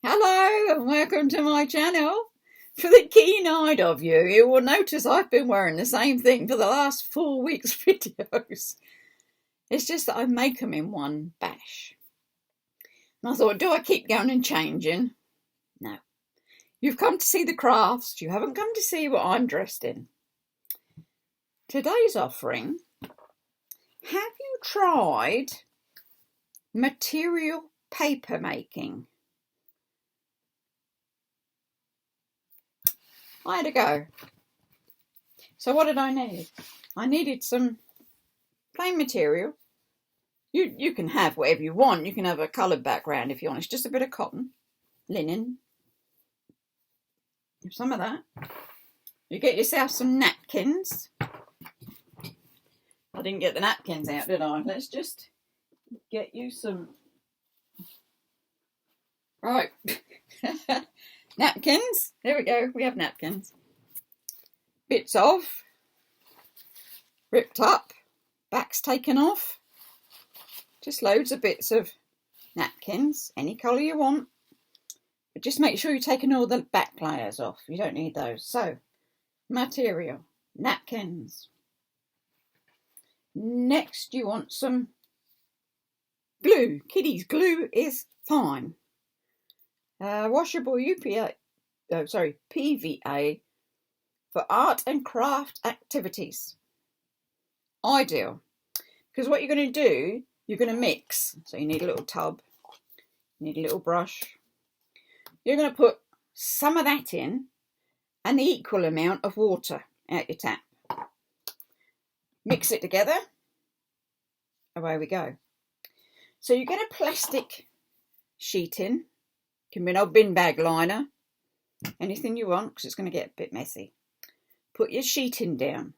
Hello and welcome to my channel. For the keen-eyed of you, you will notice I've been wearing the same thing for the last 4 weeks videos. It's just that I make them in one bash. And I thought, do I keep going and changing? No. You've come to see the crafts. You haven't come to see what I'm dressed in. Today's offering, have you tried material paper making? I had a go. So what did I need? I needed some plain material. You can have whatever you want. You can have a coloured background if you want. It's just a bit of cotton, linen, some of that. You get yourself some napkins. I didn't get the napkins out, did I? Let's just get you some. Right. Napkins. There we go. We have napkins. Bits of. Ripped up. Backs taken off. Just loads of bits of napkins. Any colour you want. But just make sure you're taking all the back layers off. You don't need those. So, material. Napkins. Next you want some glue. Kiddies, glue is fine. Washable PVA for art and craft activities. Ideal. Because what you're going to do, you're going to mix. So you need a little tub. You need a little brush. You're going to put some of that in and the equal amount of water out your tap. Mix it together. Away we go. So you get a plastic sheet in. Can be an old bin bag liner. Anything you want, because it's going to get a bit messy. Put your sheeting down.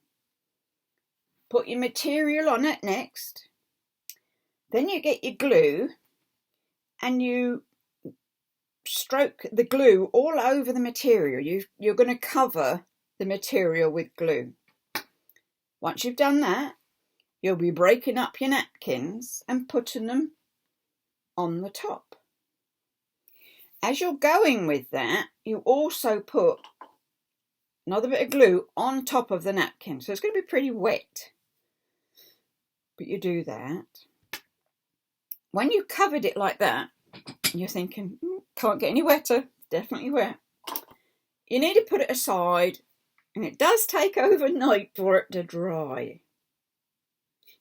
Put your material on it next. Then you get your glue and you stroke the glue all over the material. You're going to cover the material with glue. Once you've done that, you'll be breaking up your napkins and putting them on the top. As you're going with that, you also put another bit of glue on top of the napkin. So it's going to be pretty wet. But you do that. When you've covered it like that, you're thinking, can't get any wetter. Definitely wet. You need to put it aside. And it does take overnight for it to dry.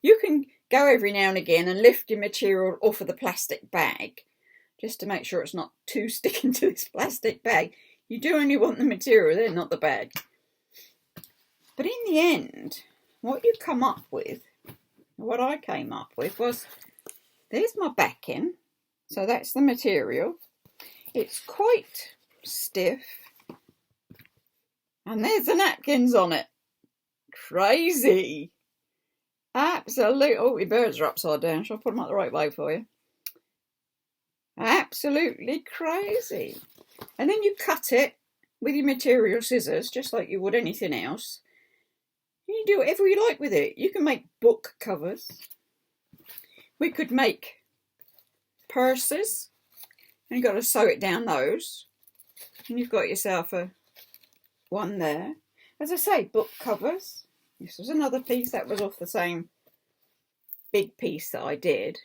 You can go every now and again and lift your material off of the plastic bag just to make sure it's not too sticking to this plastic bag. You do only want the material there, not the bag. But in the end, what you come up with, what I came up with was, there's my backing. So that's the material. It's quite stiff. And there's the napkins on it. Crazy. Absolute. Oh, your birds are upside down. Shall I put them up the right way for you? Absolutely crazy. And then you cut it with your material scissors, just like you would anything else. And you do whatever you like with it. You can make book covers. We could make purses. And you've got to sew it down those. And you've got yourself a one there. As I say, book covers. This was another piece that was off the same big piece that I did.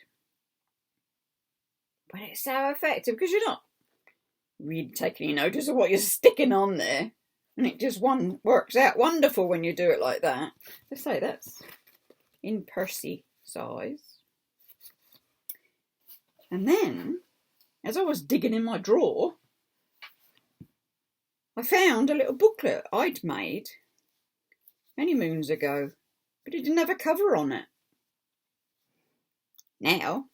But it's so effective because you're not really taking any notice of what you're sticking on there. And it just works out wonderful when you do it like that. Let's say that's in Percy size. And then, as I was digging in my drawer, I found a little booklet I'd made many moons ago, but it didn't have a cover on it. Now,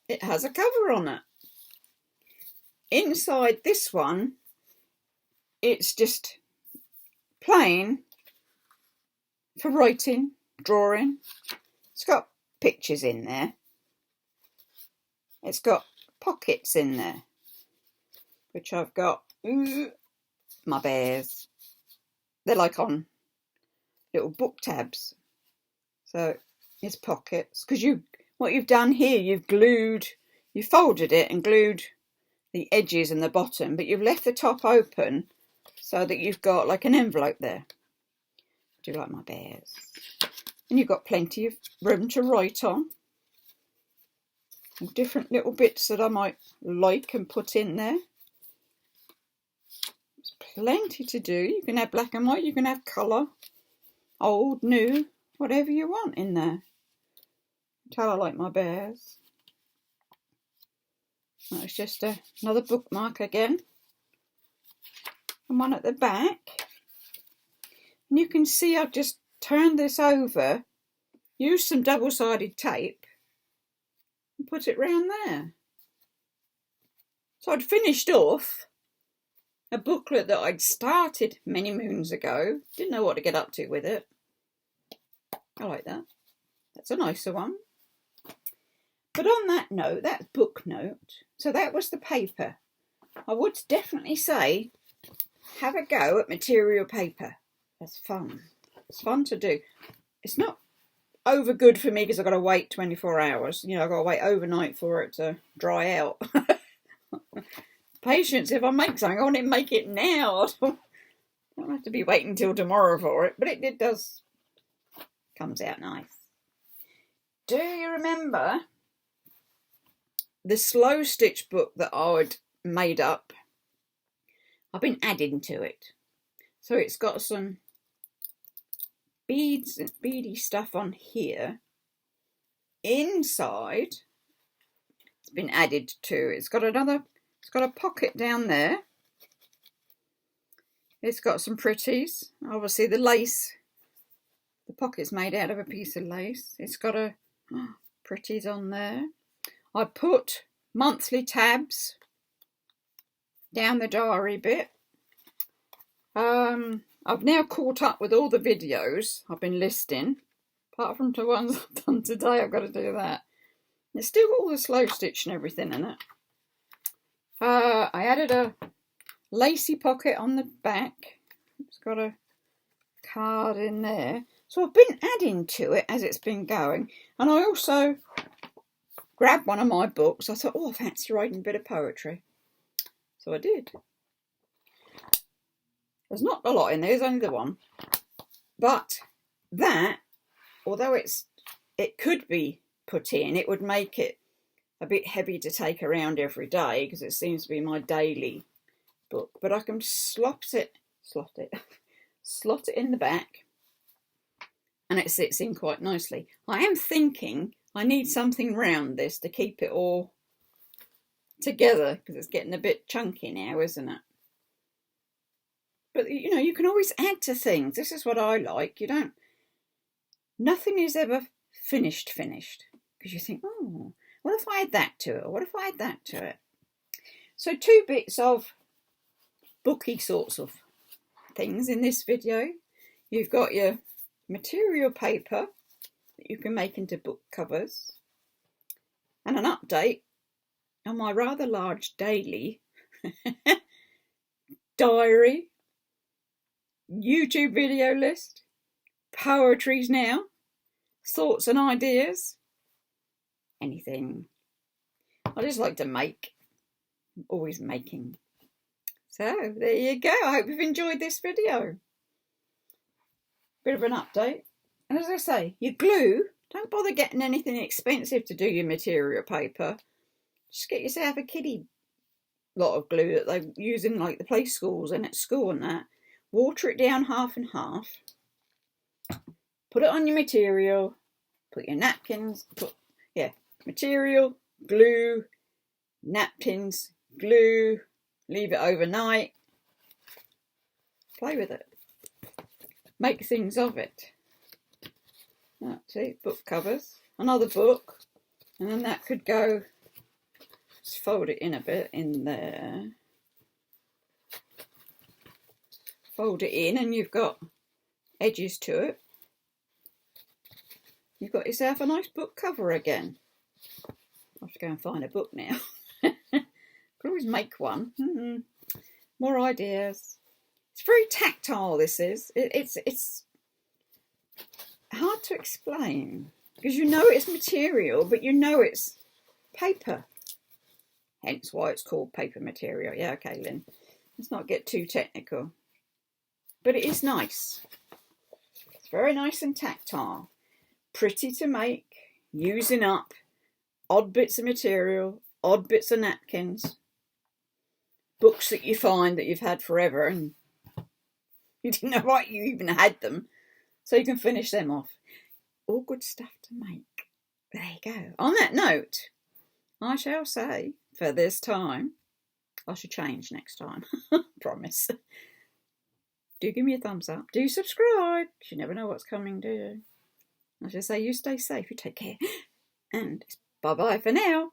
it has a cover on it. Inside this one, it's just plain for writing, drawing. It's got pictures in there. It's got pockets in there, which I've got my bears. They're like on little book tabs. So it's pockets. Because what you've done here, you folded it and glued the edges and the bottom, but you've left the top open so that you've got like an envelope there. Do you like my bears? And you've got plenty of room to write on. Different little bits that I might like and put in there. There's plenty to do. You can have black and white, you can have colour, old, new, whatever you want in there. Tell I like my bears. That's just another bookmark again. And one at the back. And you can see I've just turned this over, used some double-sided tape, and put it round there. So I'd finished off a booklet that I'd started many moons ago. Didn't know what to get up to with it. I like that. That's a nicer one. But on that note, that's book note. So that was the paper. I would definitely say have a go at material paper. That's fun. It's fun to do. It's not over good for me because I've got to wait 24 hours. You know, I've got to wait overnight for it to dry out. Patience, if I make something, I want to make it now. I don't have to be waiting until tomorrow for it. But it does. Comes out nice. Do you remember the slow stitch book that I'd made up? I've been adding to it. So it's got some beads and beady stuff on here. Inside, it's been added to. It's got a pocket down there. It's got some pretties. Obviously the lace, the pocket's made out of a piece of lace. It's got a pretties on there. I put monthly tabs down the diary bit. I've now caught up with all the videos I've been listing. Apart from the ones I've done today, I've got to do that. It's still got all the slow stitch and everything in it. I added a lacy pocket on the back. It's got a card in there. So I've been adding to it as it's been going. And I also grabbed one of my books. I thought, I fancy writing a bit of poetry. So I did. There's not a lot in there, there's only the one. But that, although it could be put in, it would make it a bit heavy to take around every day because it seems to be my daily book. But I can slot it in the back and it sits in quite nicely. I am thinking I need something round this to keep it all together because it's getting a bit chunky now, isn't it? But, you know, you can always add to things. This is what I like. Nothing is ever finished. Because you think, what if I add that to it? Or what if I add that to it? So 2 bits of booky sorts of things in this video. You've got your material paper that you can make into book covers. And an update on my rather large daily diary, YouTube video list, poetries now, thoughts and ideas, anything. I just like to make. I'm always making. So there you go. I hope you've enjoyed this video. Bit of an update. And as I say, your glue, don't bother getting anything expensive to do your material paper. Just get yourself a kiddie lot of glue that they use in like the play schools and at school and that. Water it down half and half. Put it on your material. Put your napkins. Material, glue, napkins, glue. Leave it overnight. Play with it. Make things of it. See, book covers. Another book. And then that could go. Just fold it in a bit in there. Fold it in and you've got edges to it. You've got yourself a nice book cover again. I'll have to go and find a book now. Could always make one. More ideas. It's very tactile, this is. It's hard to explain. Because you know it's material, but you know it's paper. hence why it's called paper material. Yeah, okay, Lynn. Let's not get too technical. But it is nice. It's very nice and tactile. Pretty to make, using up odd bits of material, odd bits of napkins, books that you find that you've had forever and you didn't know why you even had them, so you can finish them off. All good stuff to make. There you go. On that note, I shall say, for this time, I should change next time. Promise. Do give me a thumbs up. Do subscribe, because you never know what's coming, do you? I should say, you stay safe, you take care. And bye-bye for now.